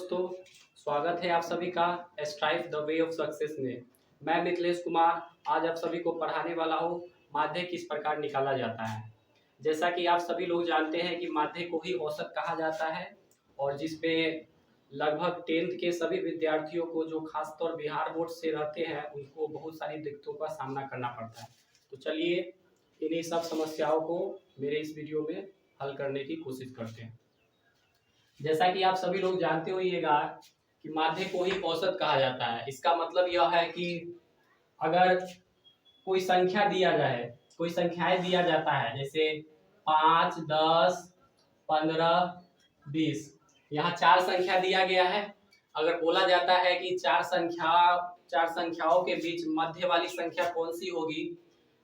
दोस्तों, स्वागत है आप सभी का strive the way of success में। मैं मिथिलेश कुमार आज आप सभी को पढ़ाने वाला हूँ माध्य किस प्रकार निकाला जाता है। जैसा कि आप सभी लोग जानते हैं कि माध्य को ही औसत कहा जाता है और जिसपे लगभग 10th के सभी विद्यार्थियों को जो खासतौर बिहार बोर्ड से रहते हैं उनको बहुत सारी दिक्कतों का सामना करना पड़ता है। तो चलिए इन्हीं सब समस्याओं को मेरे इस वीडियो में हल करने की कोशिश करते हैं। जैसा कि आप सभी लोग जानते होइएगा कि माध्य को ही औसत कहा जाता है। इसका मतलब यह है कि अगर कोई संख्या दिया जाए, कोई संख्याएं दिया जाता है जैसे 5, 10, 15, 20, यहाँ 4 संख्या दिया गया है। अगर बोला जाता है कि चार संख्याओं के बीच मध्य वाली संख्या कौन सी होगी,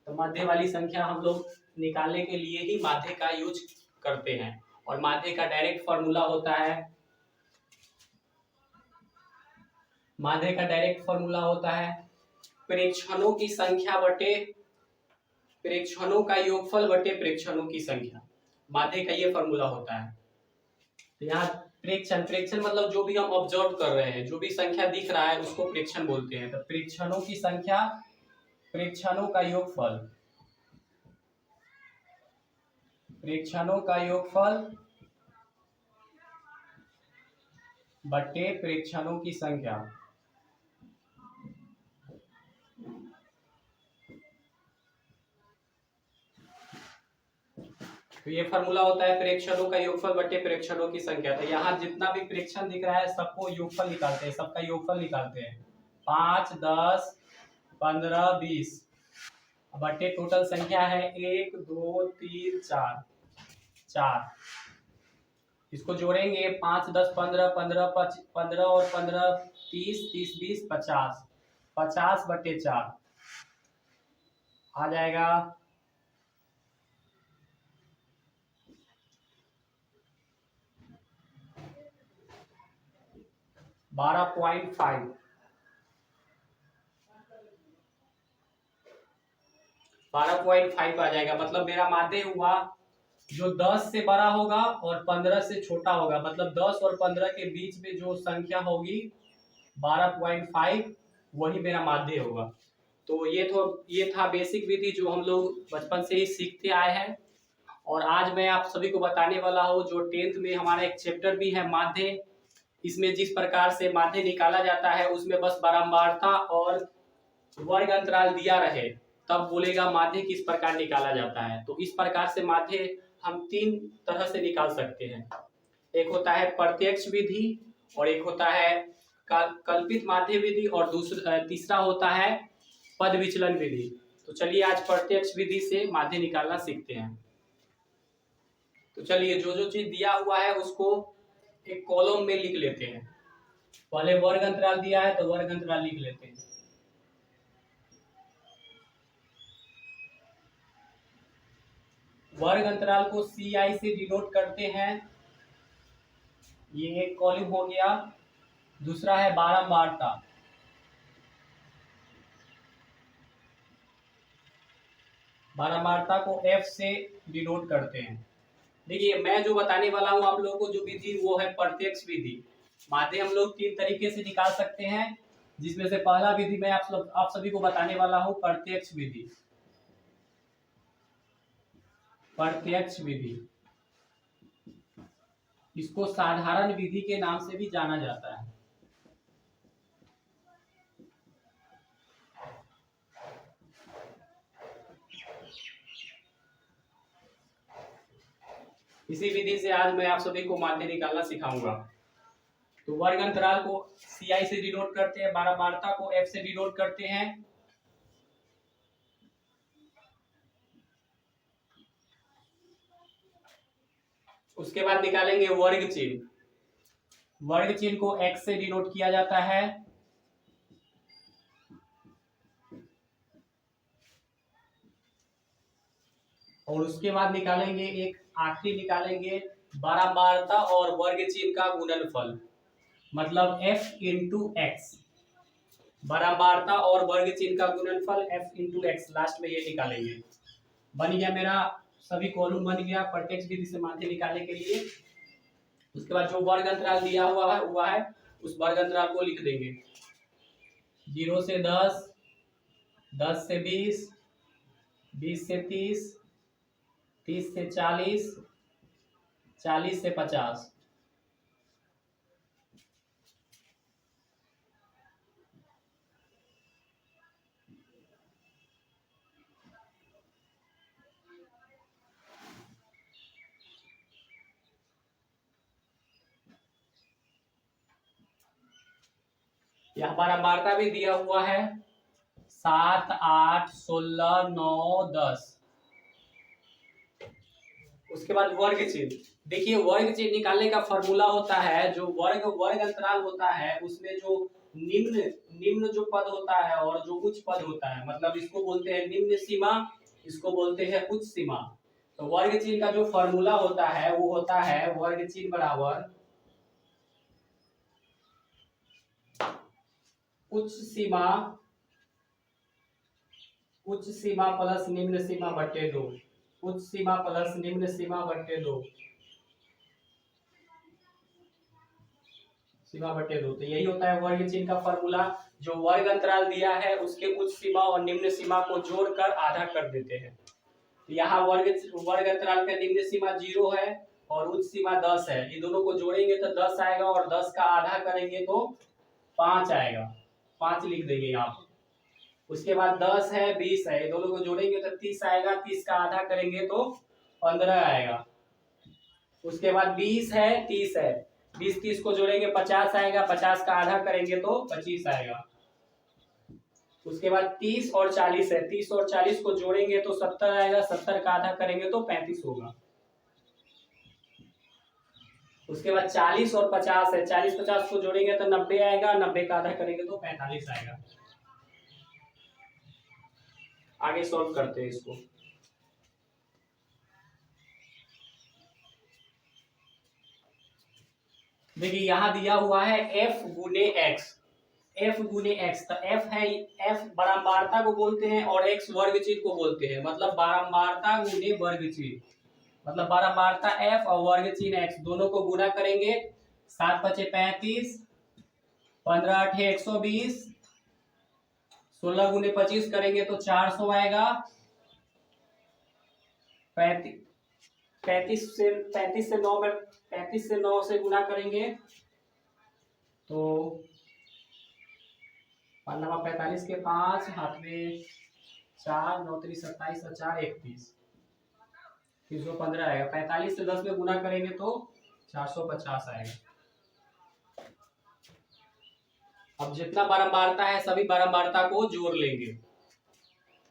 तो मध्य वाली संख्या हम लोग निकालने के लिए ही माध्य का यूज करते हैं। और माध्य का डायरेक्ट फॉर्मूला होता है प्रेक्षणों की संख्या बटे प्रेक्षणों का योगफल बटे प्रेक्षणों की संख्या। माध्य का ये फॉर्मूला होता है। तो यहाँ प्रेक्षण मतलब जो भी हम ऑब्जर्व कर रहे हैं, जो भी संख्या दिख रहा है उसको प्रेक्षण बोलते हैं। तो प्रेक्षणों की संख्या, प्रेक्षणों का योगफल बटे प्रेक्षणों की संख्या। तो ये फॉर्मूला होता है प्रेक्षणों का योगफल बटे प्रेक्षणों की संख्या। तो यहाँ जितना भी प्रेक्षण दिख रहा है सबको योगफल निकालते हैं, सबका योगफल निकालते हैं। 5, 10, 15, 20 बटे टोटल संख्या है 1, 2, 3, 4। इसको जोड़ेंगे 5, 10, 15, 15 और 15, 30, 30, 20, 50, 50 बटे 4 आ जाएगा 12.5। 12.5 आ जाएगा। मतलब मेरा माध्य हुआ जो 10 से बड़ा होगा और 15 से छोटा होगा, मतलब 10 और 15 के बीच में जो संख्या होगी 12.5 वही मेरा माध्य होगा। तो ये था बेसिक विधि जो हम लोग बचपन से ही सीखते आए हैं। और आज मैं आप सभी को बताने वाला हूँ जो 10th में हमारा एक चैप्टर भी है माध्य। इसमें जिस प्रकार से माध्य निकाला जाता है उसमें बस बारंबारता और वर्ग अंतराल दिया रहे तब बोलेगा माध्य किस प्रकार निकाला जाता है। तो इस प्रकार से माध्य हम 3 तरह से निकाल सकते हैं। एक होता है प्रत्यक्ष विधि और एक होता है कल्पित माध्य विधि और तीसरा होता है पद विचलन विधि। तो चलिए आज प्रत्यक्ष विधि से माध्य निकालना सीखते हैं। तो चलिए जो चीज दिया हुआ है उसको एक कॉलम में लिख लेते हैं। पहले वर्ग अंतराल दिया है तो वर्ग अंतराल लिख लेते हैं। वर्ग अंतराल को CI से डिनोट करते हैं। ये एक कॉलम हो गया। दूसरा है बारंबारता। बारंबारता को F से डिनोट करते हैं। देखिए मैं जो बताने वाला हूं आप लोगों को जो विधि वो है प्रत्यक्ष विधि। माध्य हम लोग 3 तरीके से निकाल सकते हैं, जिसमें से पहला विधि मैं आप सभी को बताने वाला हूं प्रत्यक्ष विधि। प्रत्यक्ष विधि इसको साधारण विधि के नाम से भी जाना जाता है। इसी विधि से आज मैं आप सभी को माध्य निकालना सिखाऊंगा। तो वर्ग अंतराल को CI से डिनोट करते हैं, बारंबारता को F से डिनोट करते हैं। उसके बाद निकालेंगे वर्ग चिन्ह। वर्ग चिन्ह को X से डिनोट किया जाता है। और उसके बाद निकालेंगे एक आखिरी निकालेंगे बारंबारता और वर्ग चिन्ह का गुणनफल, मतलब F इंटू एक्स। बारंबारता और वर्ग चिन्ह का गुणनफल F इंटू एक्स लास्ट में ये निकालेंगे। बन गया मेरा सभी कॉलम बन गया प्रत्यक्ष विधि से माध्य निकालने के लिए। उसके बाद जो वर्ग अंतराल दिया हुआ है उस वर्ग अंतराल को लिख देंगे। 0 से 10, 10 से 20, 20 से 30, 30 से 40, 40 से 50। यहाँ बारंबारता भी दिया हुआ है 7, 8, 16, 9, 10। उसके बाद वर्ग चिन्ह। देखिए वर्ग चिन्ह निकालने का फॉर्मूला होता है, जो वर्ग अंतराल होता है उसमें जो निम्न निम्न जो पद होता है और जो उच्च पद होता है, मतलब इसको बोलते हैं निम्न सीमा, इसको बोलते हैं उच्च सीमा। तो वर्ग चिन्ह का जो फॉर्मूला होता है वो होता है वर्ग चिन्ह बराबर उच्च सीमा प्लस निम्न सीमा बटे 2। उच्च सीमा प्लस निम्न सीमा बटे 2 सीमा बटे 2। तो यही होता है वर्ग चिन्ह का फॉर्मूला। जो वर्ग अंतराल दिया है उसके उच्च सीमा और निम्न सीमा को जोड़कर आधा कर देते हैं। तो यहाँ वर्ग अंतराल का निम्न सीमा 0 है और उच्च सीमा 10 है। ये दोनों को जोड़ेंगे तो 10 आएगा और 10 का आधा करेंगे तो 5 आएगा। 5 लिख देंगे यहाँ पर। उसके बाद 10 है, 20 है, ये दोनों को जोड़ेंगे तो 30 आएगा। 30 का आधा करेंगे तो 15 आएगा। उसके बाद 20 है, 30 है, 20 30 को जोड़ेंगे 50 आएगा। 50 का आधा करेंगे तो 25 आएगा। उसके बाद 30 और 40 है, 30 और 40 को जोड़ेंगे तो 70 आएगा। 70 का आधा करेंगे तो 35 होगा। उसके बाद 40 और 50 है, 40 50 को जोड़ेंगे तो 90 आएगा। 90 का आधा करेंगे तो 45 आएगा। आगे सॉल्व करते हैं इसको। देखिए यहाँ दिया हुआ है f गुने x, f गुने x। तो f है, f बारंबारता को बोलते हैं और x वर्ग चिन्ह को बोलते हैं। मतलब बारंबारता गुने वर्ग चिन्ह, मतलब बारंबारता f और वर्ग चिन्ह x दोनों को गुना करेंगे। 7 पचे 35, 15 अठे 120, 16 गुने 25 करेंगे तो 400 आएगा। 35 से 9 में 35 से 9 से गुना करेंगे तो 45 के 5 हाथ में 4, 9 3 27 और 4 31, 315 आएगा। 45 से 10 में गुना करेंगे तो 450 आएगा। अब जितना बारंबारता है सभी बारंबारता को जोड़ लेंगे।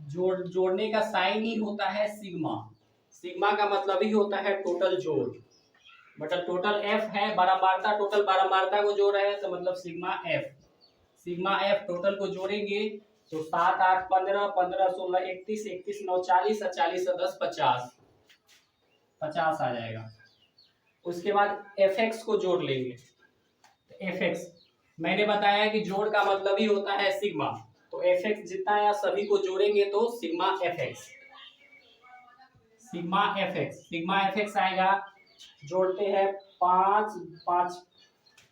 जोड़ने का साइन ही होता है सिग्मा। सिग्मा का मतलब ही होता है टोटल जोड़। मतलब टोटल एफ है, बारंबारता टोटल बारंबारता को जोड़ रहे हैं तो मतलब sigma F. Sigma F total को जोड़ेंगे तो 7 8 15, 15 16 31, 31 9 40 और 40 और 10 50 आ जाएगा। उसके बाद एफ एक्स को जोड़ लेंगे। एफ एक्स मैंने बताया कि जोड़ का मतलब ही होता है सिग्मा। तो एफ एक्स जितना है सभी को जोड़ेंगे तो sigma F x. Sigma F x आएगा। जोड़ते हैं 5 5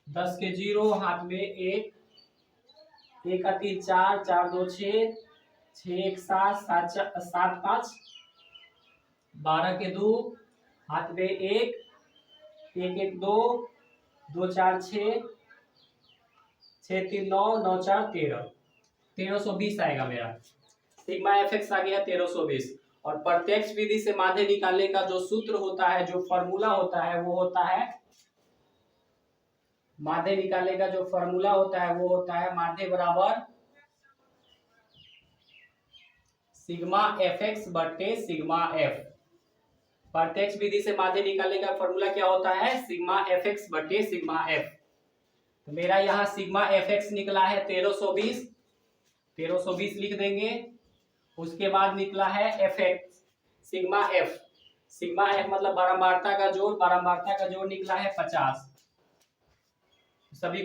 10 के 0 हाथ में 1 1 का 3 4 4 2 6 6 1 7 7 5 12 के 2 हाथ में 1 1 1 2 2 4 6 6 3 9 9 4 13 1320 आएगा मेरा। सिग्मा एफ एक्स आ गया 1320। और प्रत्यक्ष विधि से माध्य निकालने का जो सूत्र होता है, जो फॉर्मूला होता है वो होता है, माध्य निकालने का जो फॉर्मूला होता है वो होता है माध्य बराबर सिग्मा एफ एक्स बटे सिग्मा एफ। प्रत्यक्ष विधि से माध्य निकालने का फॉर्मूला क्या होता है? सिग्मा एफ एक्स बटे सिग्मा एफ। तो मेरा यहाँ सिग्मा एफ एक्स निकला है 1320, 1320 लिख देंगे। उसके बाद निकला है F x sigma F. Sigma F मतलब बारंबारता का जोड़, बारंबारता का जोड़ निकला है 50। सभी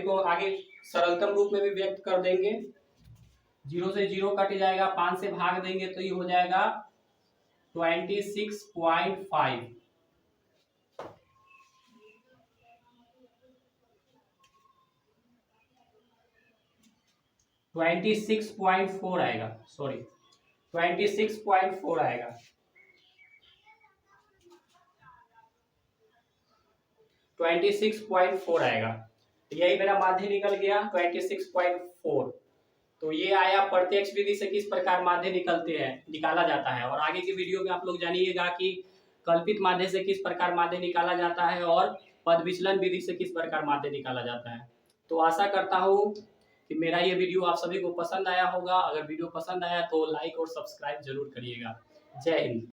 को आगे सरलतम रूप में भी व्यक्त कर देंगे। 0 से 0 कट जाएगा, 5 से भाग देंगे तो ये हो जाएगा 26.5। 26.4 आएगा, सॉरी 26.4 आएगा। 26.4 आएगा। तो यही मेरा माध्य निकल गया 26.4। तो ये आया प्रत्यक्ष विधि से किस प्रकार माध्य निकाला जाता है। और आगे की वीडियो में आप लोग जानिएगा कि कल्पित माध्य से किस प्रकार माध्य निकाला जाता है और पद विचलन विधि से किस प्रकार माध्य निकाला जाता है। तो आशा करता हूँ कि मेरा ये वीडियो आप सभी को पसंद आया होगा। अगर वीडियो पसंद आया तो लाइक और सब्सक्राइब जरूर करिएगा। जय हिंद।